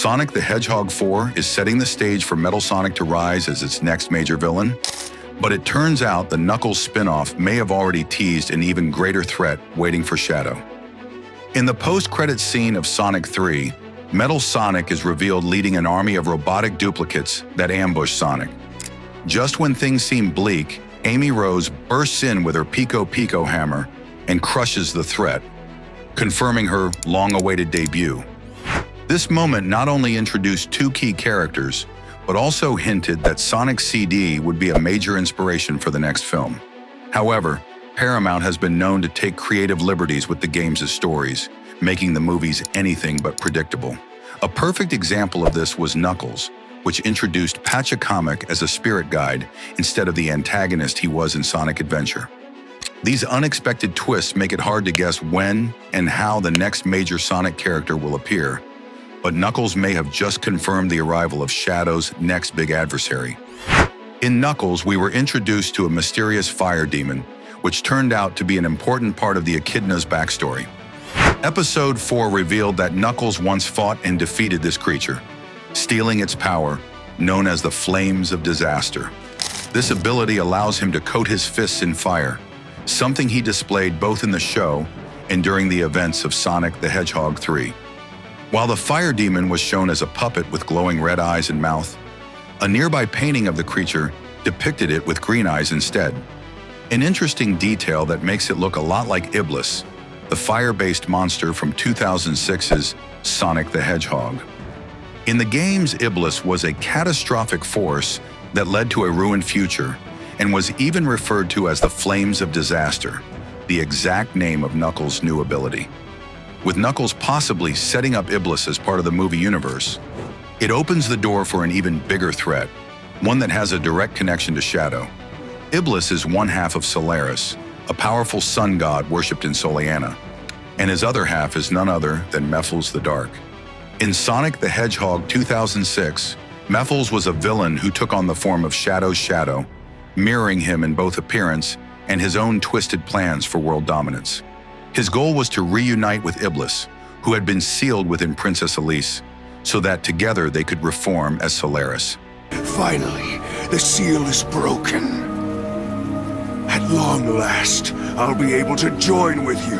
Sonic the Hedgehog 4 is setting the stage for Metal Sonic to rise as its next major villain, but it turns out the Knuckles spin-off may have already teased an even greater threat waiting for Shadow. In the post-credits scene of Sonic 3, Metal Sonic is revealed leading an army of robotic duplicates that ambush Sonic. Just when things seem bleak, Amy Rose bursts in with her Pico Pico hammer and crushes the threat, confirming her long-awaited debut. This moment not only introduced two key characters, but also hinted that Sonic CD would be a major inspiration for the next film. However, Paramount has been known to take creative liberties with the game's stories, making the movies anything but predictable. A perfect example of this was Knuckles, which introduced Pachacamac as a spirit guide instead of the antagonist he was in Sonic Adventure. These unexpected twists make it hard to guess when and how the next major Sonic character will appear, but Knuckles may have just confirmed the arrival of Shadow's next big adversary. In Knuckles, we were introduced to a mysterious fire demon, which turned out to be an important part of the Echidna's backstory. Episode 4 revealed that Knuckles once fought and defeated this creature, stealing its power, known as the Flames of Disaster. This ability allows him to coat his fists in fire, something he displayed both in the show and during the events of Sonic the Hedgehog 3. While the fire demon was shown as a puppet with glowing red eyes and mouth, a nearby painting of the creature depicted it with green eyes instead. An interesting detail that makes it look a lot like Iblis, the fire-based monster from 2006's Sonic the Hedgehog. In the games, Iblis was a catastrophic force that led to a ruined future and was even referred to as the Flames of Disaster, the exact name of Knuckles' new ability. With Knuckles possibly setting up Iblis as part of the movie universe, it opens the door for an even bigger threat, one that has a direct connection to Shadow. Iblis is one half of Solaris, a powerful sun god worshipped in Soliana, and his other half is none other than Mephiles the Dark. In Sonic the Hedgehog 2006, Mephiles was a villain who took on the form of Shadow's shadow, mirroring him in both appearance and his own twisted plans for world dominance. His goal was to reunite with Iblis, who had been sealed within Princess Elise, so that together they could reform as Solaris. Finally, the seal is broken. At long last, I'll be able to join with you.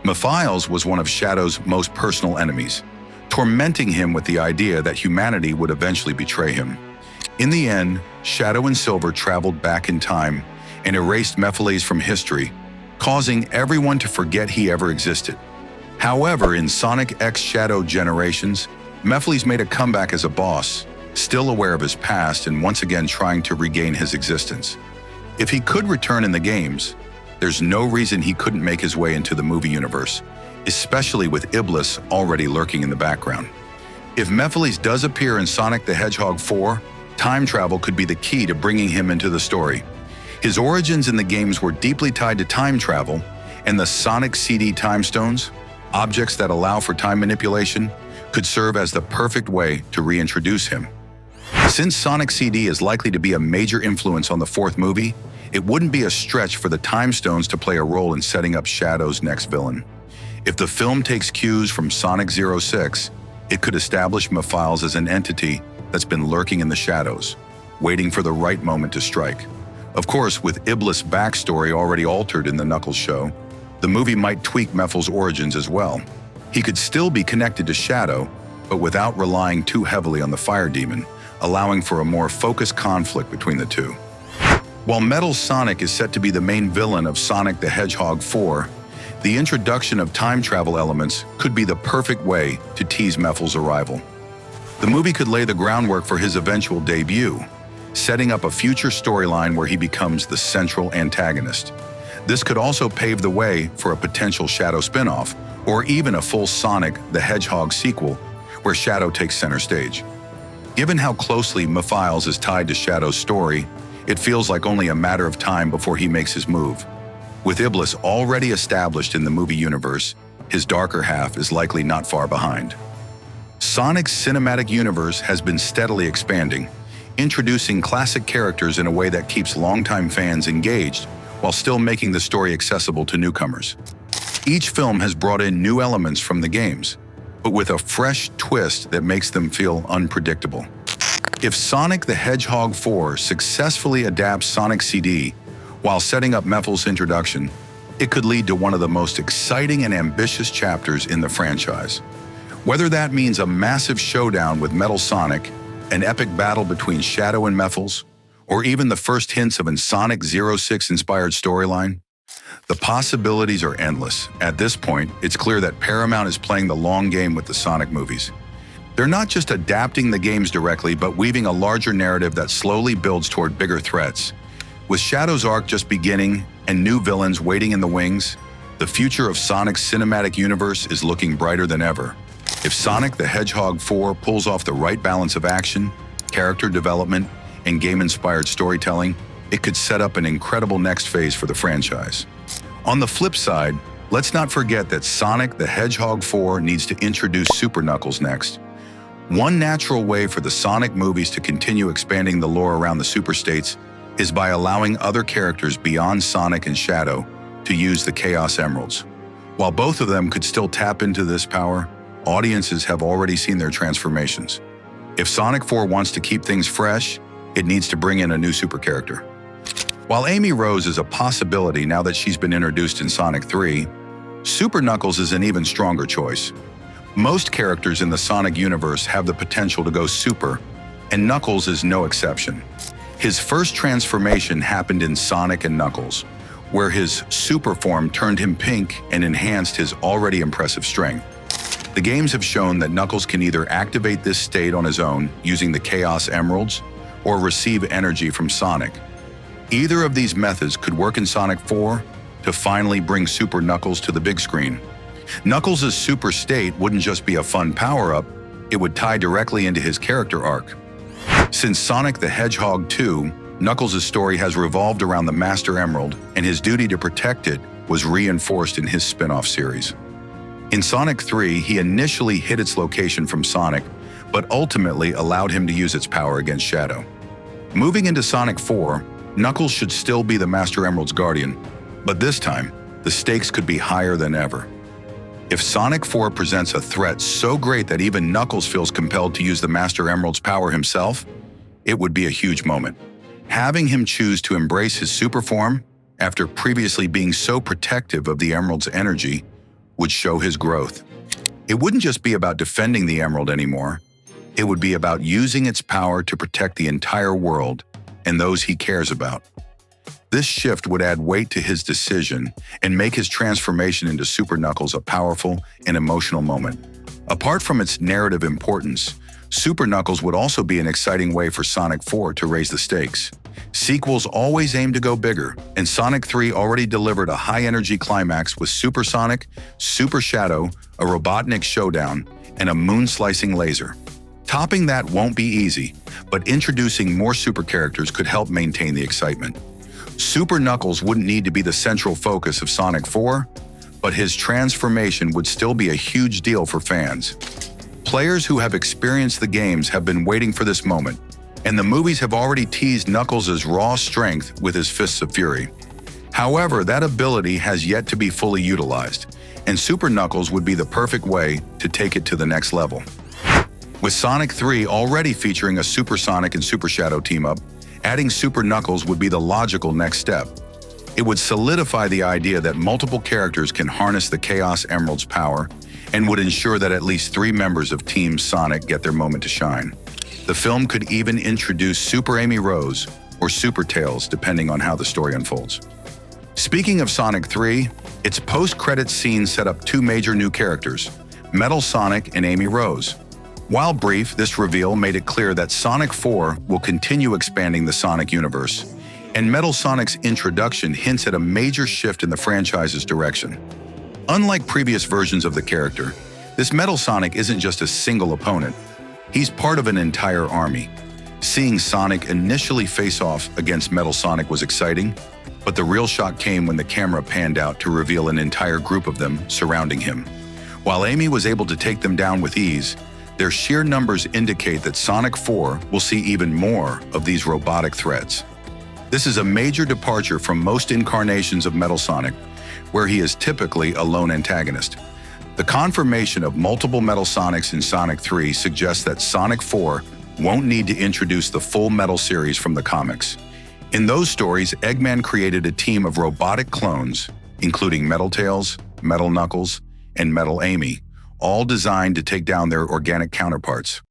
Mephiles was one of Shadow's most personal enemies, tormenting him with the idea that humanity would eventually betray him. In the end, Shadow and Silver traveled back in time and erased Mephiles from history, causing everyone to forget he ever existed. However, in Sonic X Shadow Generations, Mephiles made a comeback as a boss, still aware of his past and once again trying to regain his existence. If he could return in the games, there's no reason he couldn't make his way into the movie universe, especially with Iblis already lurking in the background. If Mephiles does appear in Sonic the Hedgehog 4, time travel could be the key to bringing him into the story. His origins in the games were deeply tied to time travel, and the Sonic CD Time Stones, objects that allow for time manipulation, could serve as the perfect way to reintroduce him. Since Sonic CD is likely to be a major influence on the fourth movie, it wouldn't be a stretch for the Time Stones to play a role in setting up Shadow's next villain. If the film takes cues from Sonic 06, it could establish Mephiles as an entity that's been lurking in the shadows, waiting for the right moment to strike. Of course, with Iblis' backstory already altered in the Knuckles show, the movie might tweak Mephiles' origins as well. He could still be connected to Shadow, but without relying too heavily on the fire demon, allowing for a more focused conflict between the two. While Metal Sonic is set to be the main villain of Sonic the Hedgehog 4, the introduction of time travel elements could be the perfect way to tease Mephiles' arrival. The movie could lay the groundwork for his eventual debut, setting up a future storyline where he becomes the central antagonist. This could also pave the way for a potential Shadow spin-off, or even a full Sonic the Hedgehog sequel, where Shadow takes center stage. Given how closely Mephiles is tied to Shadow's story, it feels like only a matter of time before he makes his move. With Iblis already established in the movie universe, his darker half is likely not far behind. Sonic's cinematic universe has been steadily expanding, introducing classic characters in a way that keeps longtime fans engaged while still making the story accessible to newcomers. Each film has brought in new elements from the games, but with a fresh twist that makes them feel unpredictable. If Sonic the Hedgehog 4 successfully adapts Sonic CD while setting up Mephel's introduction, it could lead to one of the most exciting and ambitious chapters in the franchise. Whether that means a massive showdown with Metal Sonic, an epic battle between Shadow and Mephel's, or even the first hints of a Sonic 06-inspired storyline, the possibilities are endless. At this point, it's clear that Paramount is playing the long game with the Sonic movies. They're not just adapting the games directly, but weaving a larger narrative that slowly builds toward bigger threats. With Shadow's arc just beginning and new villains waiting in the wings, the future of Sonic's cinematic universe is looking brighter than ever. If Sonic the Hedgehog 4 pulls off the right balance of action, character development, and game-inspired storytelling, it could set up an incredible next phase for the franchise. On the flip side, let's not forget that Sonic the Hedgehog 4 needs to introduce Super Knuckles next. One natural way for the Sonic movies to continue expanding the lore around the Super States is by allowing other characters beyond Sonic and Shadow to use the Chaos Emeralds. While both of them could still tap into this power, audiences have already seen their transformations. If Sonic 4 wants to keep things fresh, it needs to bring in a new super character. While Amy Rose is a possibility now that she's been introduced in Sonic 3, Super Knuckles is an even stronger choice. Most characters in the Sonic universe have the potential to go super, and Knuckles is no exception. His first transformation happened in Sonic and Knuckles, where his super form turned him pink and enhanced his already impressive strength. The games have shown that Knuckles can either activate this state on his own using the Chaos Emeralds or receive energy from Sonic. Either of these methods could work in Sonic 4 to finally bring Super Knuckles to the big screen. Knuckles' super state wouldn't just be a fun power-up, it would tie directly into his character arc. Since Sonic the Hedgehog 2, Knuckles' story has revolved around the Master Emerald, and his duty to protect it was reinforced in his spin-off series. In Sonic 3, he initially hid its location from Sonic, but ultimately allowed him to use its power against Shadow. Moving into Sonic 4, Knuckles should still be the Master Emerald's guardian, but this time, the stakes could be higher than ever. If Sonic 4 presents a threat so great that even Knuckles feels compelled to use the Master Emerald's power himself, it would be a huge moment. Having him choose to embrace his super form, after previously being so protective of the Emerald's energy, would show his growth. It wouldn't just be about defending the Emerald anymore, it would be about using its power to protect the entire world and those he cares about. This shift would add weight to his decision and make his transformation into Super Knuckles a powerful and emotional moment. Apart from its narrative importance, Super Knuckles would also be an exciting way for Sonic 4 to raise the stakes. Sequels always aim to go bigger, and Sonic 3 already delivered a high-energy climax with Super Sonic, Super Shadow, a Robotnik showdown, and a moon-slicing laser. Topping that won't be easy, but introducing more super characters could help maintain the excitement. Super Knuckles wouldn't need to be the central focus of Sonic 4, but his transformation would still be a huge deal for fans. Players who have experienced the games have been waiting for this moment, and the movies have already teased Knuckles' raw strength with his Fists of Fury. However, that ability has yet to be fully utilized, and Super Knuckles would be the perfect way to take it to the next level. With Sonic 3 already featuring a Super Sonic and Super Shadow team-up, adding Super Knuckles would be the logical next step. It would solidify the idea that multiple characters can harness the Chaos Emerald's power and would ensure that at least 3 members of Team Sonic get their moment to shine. The film could even introduce Super Amy Rose or Super Tails, depending on how the story unfolds. Speaking of Sonic 3, its post-credits scene set up 2 major new characters, Metal Sonic and Amy Rose. While brief, this reveal made it clear that Sonic 4 will continue expanding the Sonic universe, and Metal Sonic's introduction hints at a major shift in the franchise's direction. Unlike previous versions of the character, this Metal Sonic isn't just a single opponent. He's part of an entire army. Seeing Sonic initially face off against Metal Sonic was exciting, but the real shock came when the camera panned out to reveal an entire group of them surrounding him. While Amy was able to take them down with ease, their sheer numbers indicate that Sonic 4 will see even more of these robotic threats. This is a major departure from most incarnations of Metal Sonic, where he is typically a lone antagonist. The confirmation of multiple Metal Sonics in Sonic 3 suggests that Sonic 4 won't need to introduce the full Metal series from the comics. In those stories, Eggman created a team of robotic clones, including Metal Tails, Metal Knuckles, and Metal Amy, all designed to take down their organic counterparts.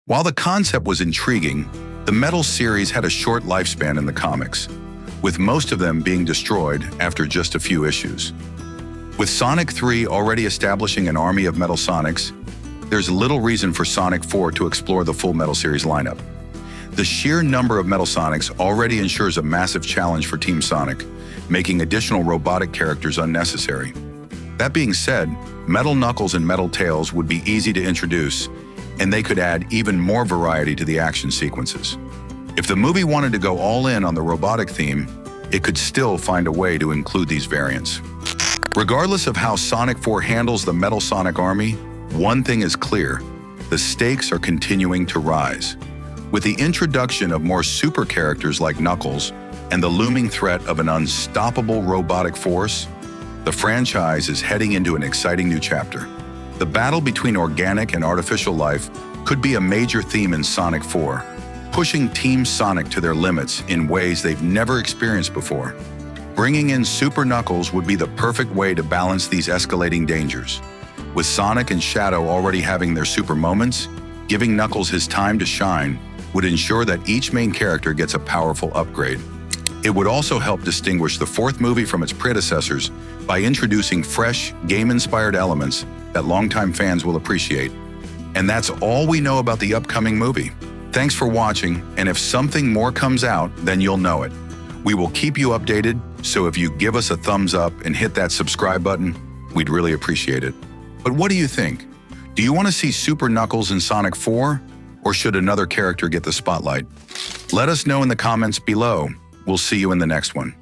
While the concept was intriguing, the Metal series had a short lifespan in the comics, with most of them being destroyed after just a few issues. With Sonic 3 already establishing an army of Metal Sonics, there's little reason for Sonic 4 to explore the full Metal series lineup. The sheer number of Metal Sonics already ensures a massive challenge for Team Sonic, making additional robotic characters unnecessary. That being said, Metal Knuckles and Metal Tails would be easy to introduce, and they could add even more variety to the action sequences. If the movie wanted to go all in on the robotic theme, it could still find a way to include these variants. Regardless of how Sonic 4 handles the Metal Sonic army, one thing is clear: the stakes are continuing to rise. With the introduction of more super characters like Knuckles and the looming threat of an unstoppable robotic force, the franchise is heading into an exciting new chapter. The battle between organic and artificial life could be a major theme in Sonic 4, pushing Team Sonic to their limits in ways they've never experienced before. Bringing in Super Knuckles would be the perfect way to balance these escalating dangers. With Sonic and Shadow already having their super moments, giving Knuckles his time to shine would ensure that each main character gets a powerful upgrade. It would also help distinguish the fourth movie from its predecessors by introducing fresh, game-inspired elements that longtime fans will appreciate. And that's all we know about the upcoming movie. Thanks for watching, and if something more comes out, then you'll know it. We will keep you updated, so if you give us a thumbs up and hit that subscribe button, we'd really appreciate it. But what do you think? Do you want to see Super Knuckles in Sonic 4, or should another character get the spotlight? Let us know in the comments below. We'll see you in the next one.